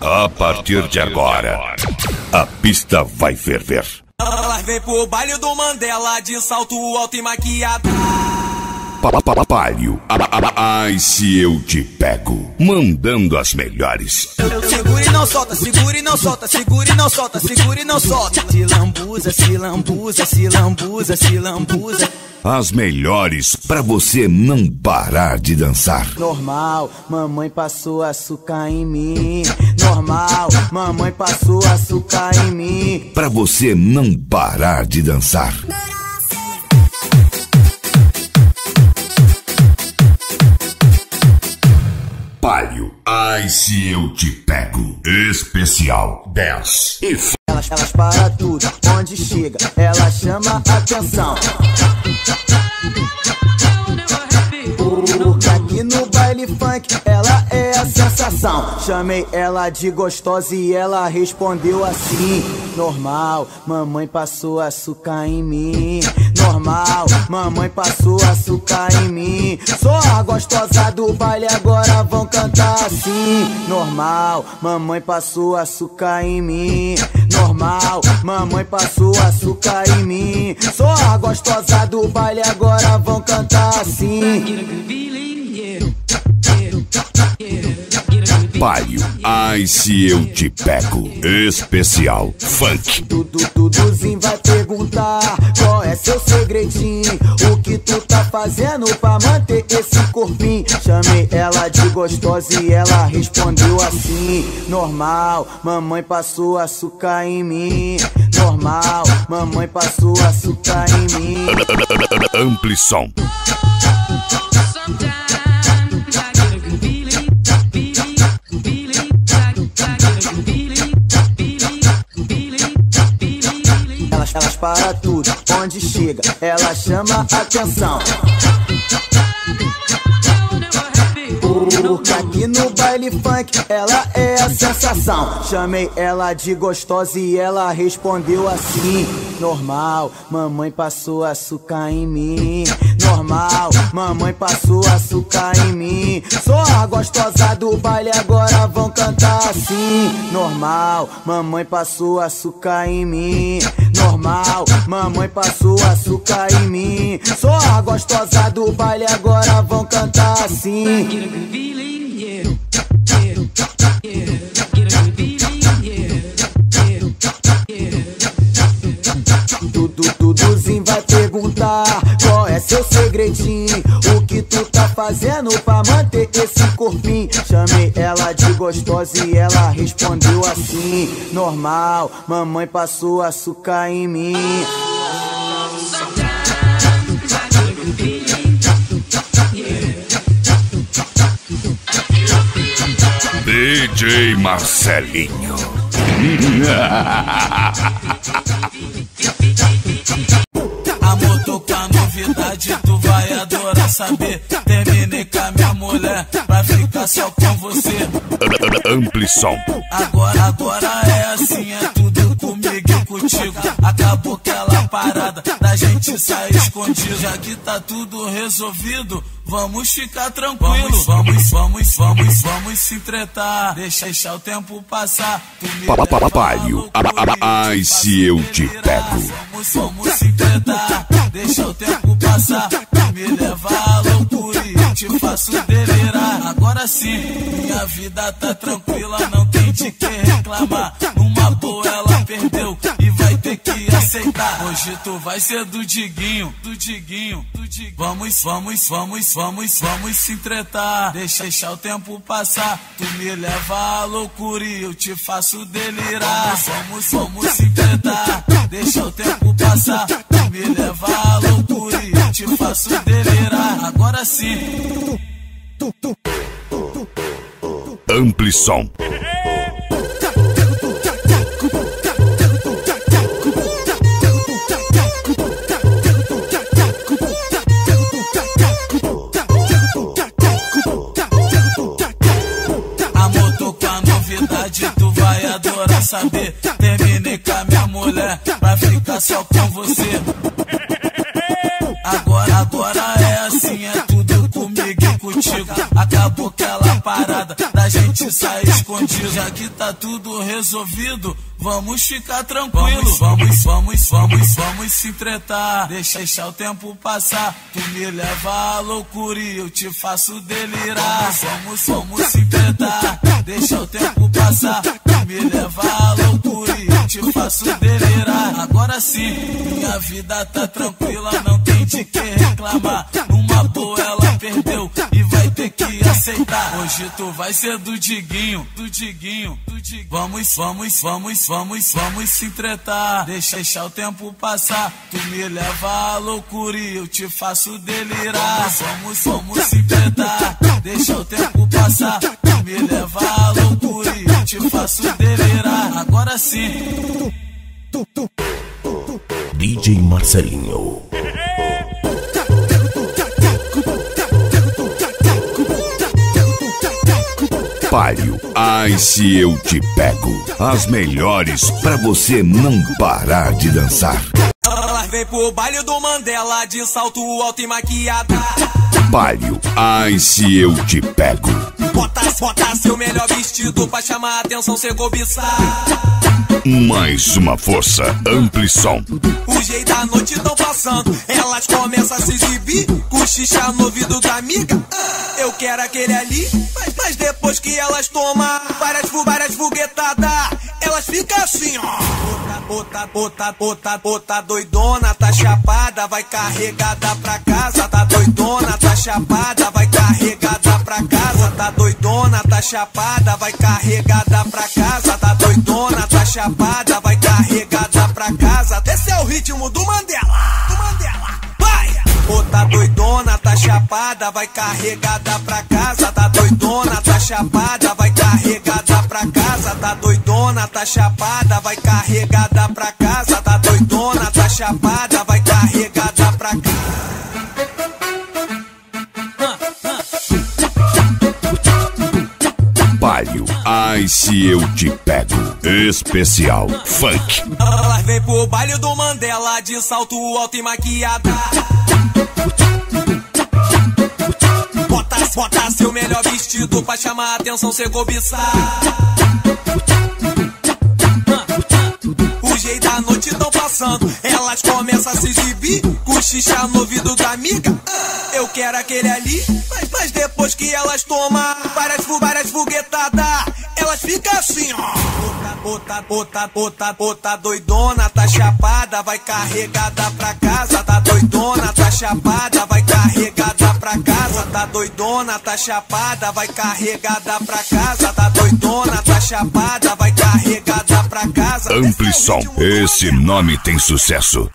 A partir de agora, a pista vai ferver. Ela vem pro baile do Mandela de salto alto e maquiada. Palio, ai se eu te pego, mandando as melhores. Segura e não solta, segura e não solta, segura e não solta, segura e não solta. Se lambuza, se lambuza, se lambuza, se lambuza. As melhores pra você não parar de dançar. Normal, mamãe passou açúcar em mim. Normal, mamãe passou açúcar em mim. Pra você não parar de dançar. Palio, ai se eu te pego. Especial 10. Elas para tudo, onde chega, ela chama atenção. Porque aqui no baile funk ela é a sensação. Chamei ela de gostosa e ela respondeu assim: normal, mamãe passou açúcar em mim. Normal, mamãe passou açúcar em mim. Sou a gostosa do baile, agora vão cantar assim. Normal, mamãe passou açúcar em mim. Normal, mamãe passou açúcar em mim. Sou a gostosa do baile, agora vão cantar assim. Palio, ai se eu te pego. Especial funk. Duduzinho vai perguntar qual é seu segredinho, o que tu tá fazendo pra manter esse corpinho. Chamei ela de gostosa e ela respondeu assim: normal, mamãe passou açúcar em mim. Normal, mamãe passou açúcar em mim. Ampli som. Elas para tudo, onde chega, ela chama atenção. Porque aqui no baile funk ela é a sensação. Chamei ela de gostosa e ela respondeu assim: normal, mamãe passou açúcar em mim. Normal, mamãe passou açúcar em mim. Sou a gostosa do baile, agora vão cantar assim. Normal, mamãe passou açúcar em mim. Normal, mamãe passou açúcar em mim. Sou a gostosa do baile, agora vão cantar assim. Duduzinho vai perguntar qual é seu segredinho, o que tu tá fazendo pra manter esse corpinho. Chamei ela de gostosa e ela respondeu assim: normal, mamãe passou açúcar em mim. DJ Marcelinho. Amor, tô com a novidade, tu vai adorar saber. Terminei com a minha mulher pra ficar só com você. Ampli som. Agora é assim, é tudo comigo e contigo. Acabou aquela parada da gente sair escondido. Já que tá tudo resolvido, vamos ficar tranquilo. Vamos se tretar. Deixa o tempo passar. Palio, ai se eu te pego. Vamos se tretar. Deixa o tempo passar. Tu me leva à loucura e eu te faço delirar. Agora sim, minha vida tá tranquila, não tem de que reclamar. Numa boa ela perdeu e vai ter que aceitar. Hoje tu vai ser do Diguinho, do Diguinho, do Diguinho. Vamos se tretar. Deixa o tempo passar. Tu me leva à loucura e eu te faço delirar. Vamos se tretar. Deixa o tempo passar. Tu me leva à loucura e eu te faço delirar. Agora sim. Ampli som. Amor, tô com a novidade, tu vai adorar saber. Terminei com a minha mulher pra ficar só com você. Agora é assim, é tudo comigo e contigo. Acabou aquela parada da pra gente sair escondido. Já que tá tudo resolvido, vamos ficar tranquilo. Vamos se tretar. Deixar o tempo passar. Tu me leva à loucura e eu te faço delirar. Vamos se tretar. Deixa o tempo passar. Tu me leva à loucura e eu te faço delirar. Agora sim, minha vida tá tranquila, não tem de que reclamar. Numa boa ela perdeu e vai ter que aceitar. Hoje tu vai ser do Diguinho. Vamos se tretar. Deixar o tempo passar. Tu me leva à loucura e eu te faço delirar. Vamos se tretar. Deixa o tempo passar. Tu me leva à loucura e eu te faço delirar. Agora sim. DJ Marcelinho. Palio, ai se eu te pego. As melhores pra você não parar de dançar. Ela vem pro baile do Mandela de salto alto e maquiada. Palio, ai se eu te pego. Bota seu melhor vestido pra chamar a atenção, cê cobiçar. Mais uma força, ampli som. O jeito da noite tão passando, elas começam a se exibir, cochichar no ouvido da amiga. Eu quero aquele ali, mas depois que elas tomam várias foguetadas, elas ficam assim, ó. Bota doidona, tá chapada, vai carregada pra casa. Tá doidona, tá chapada, vai carregada pra casa. Tá doidona, tá chapada, vai carregada pra casa. Tá doidona, tá chapada, vai carregada pra casa. Esse é o ritmo do Mandela. Vai! Tá doidona, tá chapada, vai carregada pra casa. Tá doidona, tá chapada, vai carregada pra casa. Tá doidona, tá chapada, vai carregada pra casa. Tá doidona, tá chapada, vai carregada pra casa. Palio, ai se eu te pego. Especial funk. Ela vem pro baile do Mandela de salto alto e maquiada. Bota seu melhor vestido pra chamar a atenção, cê cobiçar. O jeito da noite tão passando, elas começam a se exibir, cochichar no ouvido da amiga. Eu quero aquele ali, mas depois que elas tomam várias foguetadas, elas ficam assim, ó. Bota doidona, tá chapada, vai carregada pra casa. Tá doidona, tá chapada, vai carregada pra casa. Tá doidona, tá chapada, vai carregada pra casa. Tá doidona, tá chapada, vai carregada pra casa. Ampli som, esse nome tem sucesso.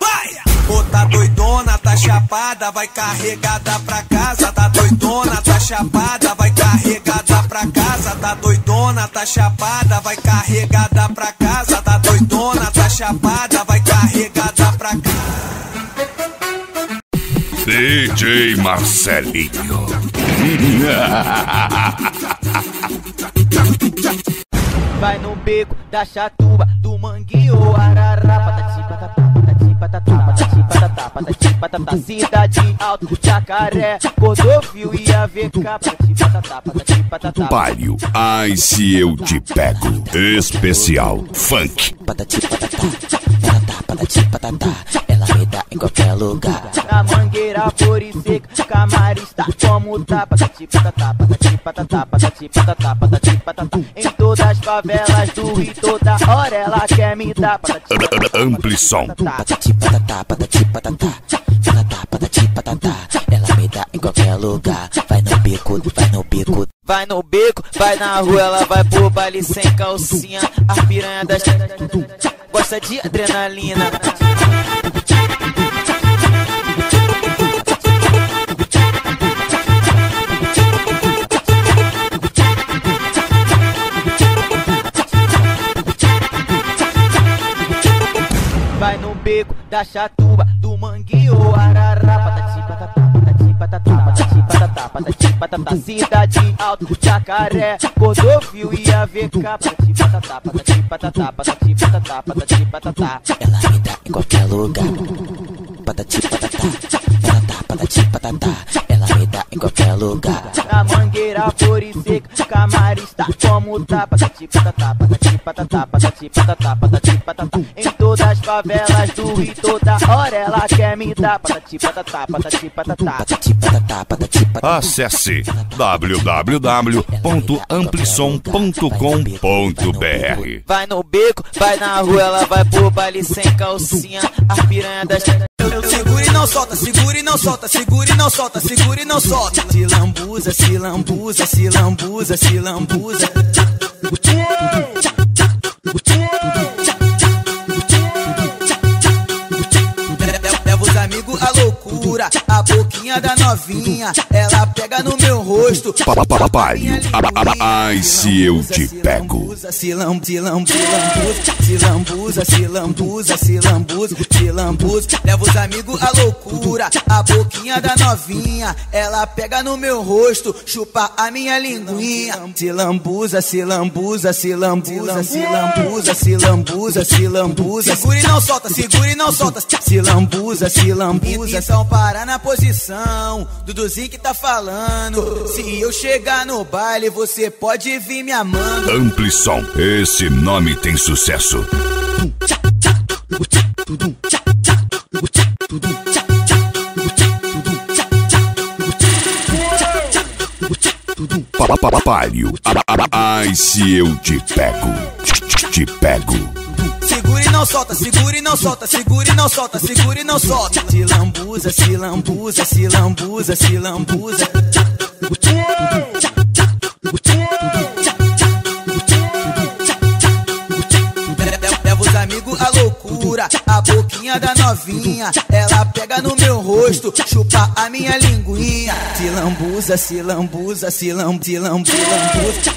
Tá doidona, tá chapada, vai carregada pra casa. Tá doidona, tá chapada, vai carregada pra casa. Tá doidona, tá chapada, vai carregada pra casa. Tá doidona, tá chapada, vai carregada pra casa. DJ Marcelinho. Vai no beco da chatuba, do mangueiro, arará, patati, patatá, patati, patatá, patati, patatá, cidade alto, Jacaré, Cordovil e AVK, patati, patatá, patati, patatá. Palio, ai se eu te pego. Especial funk. Patati, patatá, patatá, patati, patatá, ela me dá em qualquer lugar. Na mangueira, flor e seca, camarista, como tá, patati, patatá, patati, patatá, patati, patatá, patati, patatá. Em todas as favelas do Rio, toda hora ela quer me dar, patati, Ampli som. Patati, patatá, patati, patatá, patatá, patati, patatá, ela me dá em qualquer lugar. Vai no bico, vai no bico. Vai no beco, vai na rua, ela vai pro baile sem calcinha. As piranha das gosta de adrenalina. Vai no beco da chatuba, do mangueiro, arará, patati, patatá, patati, patatá, patati, patatá, patati, patatá, cidade alto, Jacaré, Cordovil e AVK, patati, patatá, patati, patatá, patati, patatá, patati, patatá. Ela me dá em qualquer lugar. Patati, patatá, patatá, patati, patatá, ela me dá em qualquer lugar. Na mangueira, flor e seca, camarim está como tá, patati patatá, patati patatá, patati patatá, patati patatá. Em todas as favelas do Rio, toda hora ela quer me dar, patati patatá, patati patatá, patati patatá, patati patatá. Acesse www.amplison.com.br. Vai no beco, vai na rua, ela vai pro baile sem calcinha. As piranha das... Segura e não solta, segura e não solta, segura e não solta, segura e não solta. Se lambuza, se lambuza, se lambuza, se lambuza. Leva os amigos à loucura, a boquinha da novinha, ela pega no meu rosto. Papai, ai se eu te pego. Se lambuza, se lambuza, se lambuza, se lambuza, se lambuza. Leva os amigos à loucura, a boquinha da novinha, ela pega no meu rosto, chupa a minha linguinha. Se lambuza, se lambuza, se lambuza, se lambuza, se lambuza, se lambuza. Segura e não solta, segura e não solta. Se lambuza, se lambuza. Então para na posição, Duduzinho que tá falando. Se eu chegar no baile, você pode vir me amando. Amplison, esse nome tem sucesso. Papai, ai se eu te pego, te pego. Segura e não solta, segura e não solta, segura e não solta, segura e não solta. Se lambuza, se lambuza, se lambuza, se lambuza. Leva os amigos à loucura, a boquinha da novinha, ela pega no meu rosto, chupa a minha linguinha. Se lambuza, se lambuza, se lambuza,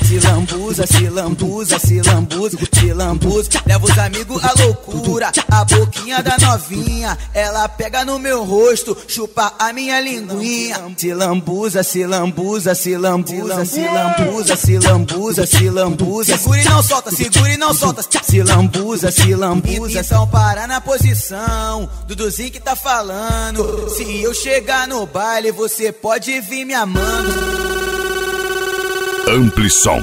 se lambuza, se lambuza, se lambuza, se lambuza. Leva os amigos à loucura, a boquinha da novinha, ela pega no meu rosto, chupa a minha linguinha. Se lambuza, se lambuza, se lambuza, se lambuza, se lambuza, se lambuza. Segura e não solta, segura e não solta. Se lambuza, se lambuza. Então para na posição, Duduzinho que tá falando. Se eu chegar no baile, você pode vir me amando. Amplison.